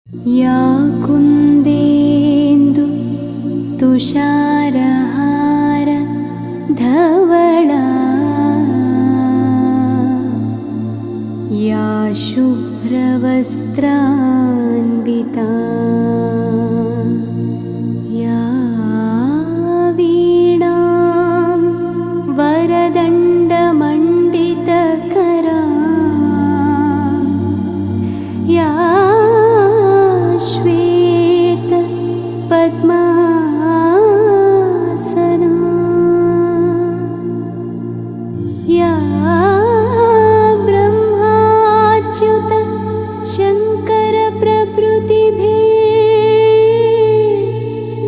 या कुन्देन्दु तुषारहार धवला या शुभ्रवस्त्रान्विता या वीणां वरदण्डमण्डितकरा या श्वेत पद्मासना या ब्रह्माच्युत शङ्कर प्रभृतिभिः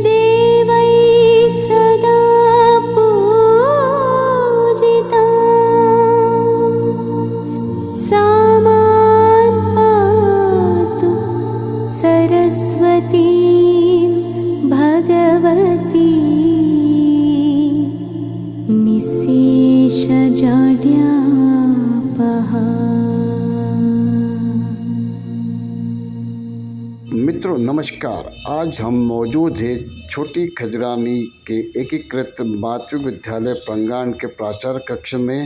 देवैः सदा पूजिता सा मां पातु सरस्वती भगवती निःशेषजाड्यापहा। मित्रों नमस्कार। आज हम मौजूद हैं छोटी खजरानी के एकीकृत माध्यमिक विद्यालय प्रांगण के प्राचार्य कक्ष में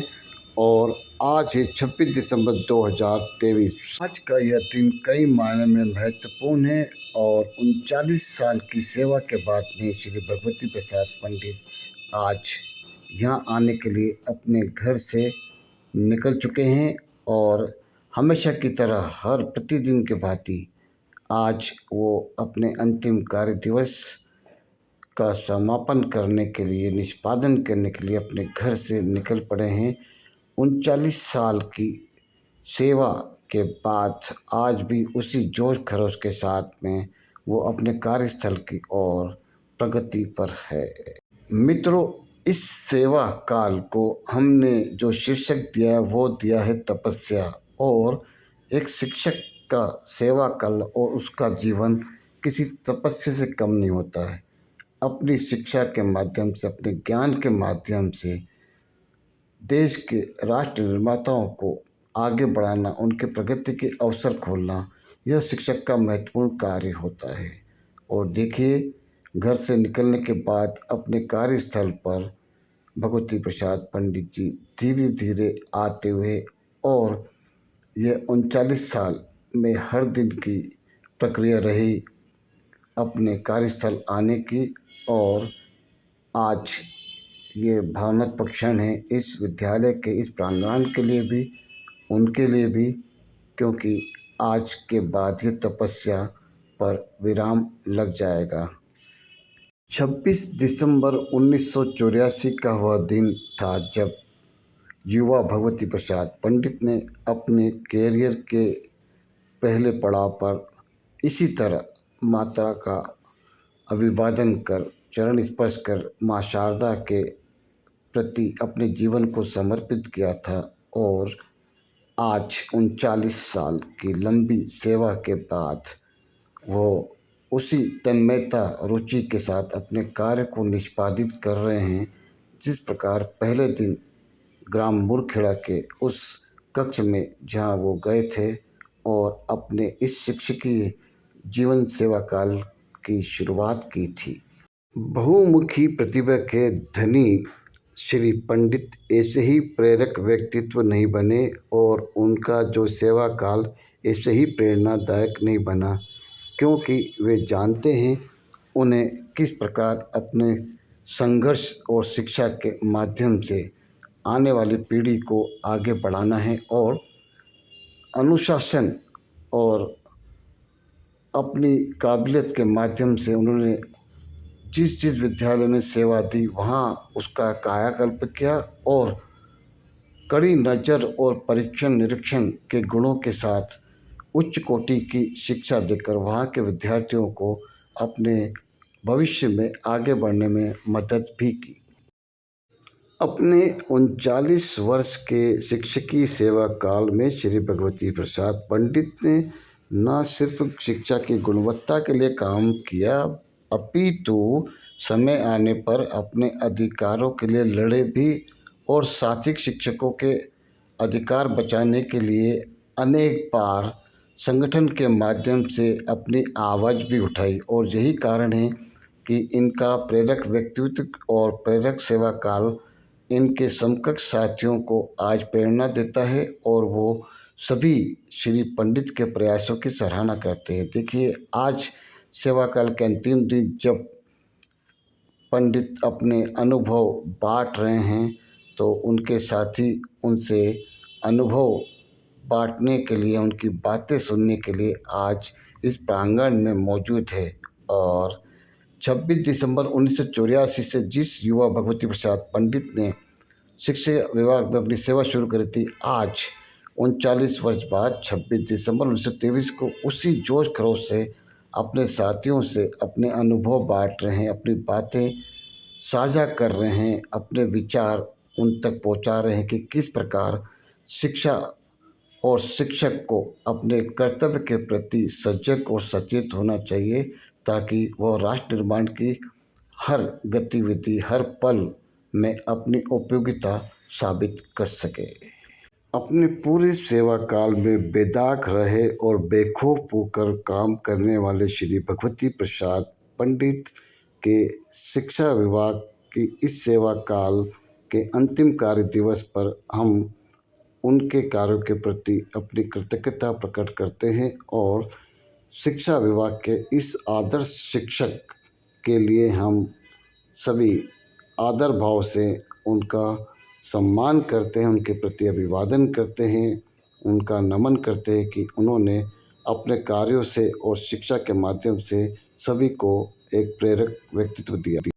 और आज है 26 दिसंबर 2023। आज का यह दिन कई मायने में महत्वपूर्ण है और 39 साल की सेवा के बाद में श्री भगवती प्रसाद पंडित आज यहाँ आने के लिए अपने घर से निकल चुके हैं और हमेशा की तरह हर प्रतिदिन के भांति आज वो अपने अंतिम कार्य दिवस का समापन करने के लिए, निष्पादन करने के लिए अपने घर से निकल पड़े हैं। 39 साल की सेवा के बाद आज भी उसी जोश खरोश के साथ में वो अपने कार्यस्थल की ओर प्रगति पर है। मित्रों, इस सेवा काल को हमने जो शीर्षक दिया है वो दिया है तपस्या। और एक शिक्षक का सेवा काल और उसका जीवन किसी तपस्या से कम नहीं होता है। अपनी शिक्षा के माध्यम से, अपने ज्ञान के माध्यम से देश के राष्ट्र निर्माताओं को आगे बढ़ाना, उनके प्रगति के अवसर खोलना, यह शिक्षक का महत्वपूर्ण कार्य होता है। और देखिए, घर से निकलने के बाद अपने कार्यस्थल पर भगवती प्रसाद पंडित जी धीरे धीरे आते हुए और ये 39 साल में हर दिन की प्रक्रिया रही अपने कार्यस्थल आने की। और आज ये भावनात्मक क्षण है इस विद्यालय के, इस प्रांगण के लिए भी, उनके लिए भी, क्योंकि आज के बाद ये तपस्या पर विराम लग जाएगा। 26 दिसंबर 1984 का वह दिन था जब युवा भगवती प्रसाद पंडित ने अपने कैरियर के पहले पड़ाव पर इसी तरह माता का अभिवादन कर, चरण स्पर्श कर माँ शारदा के प्रति अपने जीवन को समर्पित किया था। और आज 39 साल की लंबी सेवा के बाद वो उसी तन्मयता, रुचि के साथ अपने कार्य को निष्पादित कर रहे हैं जिस प्रकार पहले दिन ग्राम मुरखेड़ा के उस कक्ष में जहां वो गए थे और अपने इस शिक्षकीय जीवन सेवा काल की शुरुआत की थी। बहुमुखी प्रतिभा के धनी श्री पंडित ऐसे ही प्रेरक व्यक्तित्व नहीं बने और उनका जो सेवा काल ऐसे ही प्रेरणादायक नहीं बना, क्योंकि वे जानते हैं उन्हें किस प्रकार अपने संघर्ष और शिक्षा के माध्यम से आने वाली पीढ़ी को आगे बढ़ाना है। और अनुशासन और अपनी काबिलियत के माध्यम से उन्होंने जिस जिस विद्यालय में सेवा दी वहाँ उसका कायाकल्प किया और कड़ी नज़र और परीक्षण निरीक्षण के गुणों के साथ उच्च कोटि की शिक्षा देकर वहाँ के विद्यार्थियों को अपने भविष्य में आगे बढ़ने में मदद भी की। अपने 39 वर्ष के शिक्षकीय सेवा काल में श्री भगवती प्रसाद पंडित ने न सिर्फ शिक्षा की गुणवत्ता के लिए काम किया, अपितु समय आने पर अपने अधिकारों के लिए लड़े भी और साथी शिक्षकों के अधिकार बचाने के लिए अनेक बार संगठन के माध्यम से अपनी आवाज़ भी उठाई और यही कारण है कि इनका प्रेरक व्यक्तित्व और प्रेरक सेवा काल इनके समकक्ष साथियों को आज प्रेरणा देता है और वो सभी श्री पंडित के प्रयासों की सराहना करते हैं। देखिए, आज सेवा काल के अंतिम दिन जब पंडित अपने अनुभव बांट रहे हैं तो उनके साथी उनसे अनुभव बांटने के लिए, उनकी बातें सुनने के लिए आज इस प्रांगण में मौजूद है। और 26 दिसंबर 1984 से जिस युवा भगवती प्रसाद पंडित ने शिक्षा विभाग में अपनी सेवा शुरू करी थी, आज 39 वर्ष बाद 26 दिसंबर 1923 को उसी जोश खरोश से अपने साथियों से अपने अनुभव बांट रहे हैं, अपनी बातें साझा कर रहे हैं, अपने विचार उन तक पहुंचा रहे हैं कि किस प्रकार शिक्षा और शिक्षक को अपने कर्तव्य के प्रति सजग और सचेत होना चाहिए ताकि वह राष्ट्र निर्माण की हर गतिविधि, हर पल में अपनी उपयोगिता साबित कर सके। अपने पूरे सेवा काल में बेदाग रहे और बेखौफ होकर काम करने वाले श्री भगवती प्रसाद पंडित के शिक्षा विभाग की इस सेवा काल के अंतिम कार्य दिवस पर हम उनके कार्यों के प्रति अपनी कृतज्ञता प्रकट करते हैं और शिक्षा विभाग के इस आदर्श शिक्षक के लिए हम सभी आदर भाव से उनका सम्मान करते हैं, उनके प्रति अभिवादन करते हैं, उनका नमन करते हैं कि उन्होंने अपने कार्यों से और शिक्षा के माध्यम से सभी को एक प्रेरक व्यक्तित्व दिया।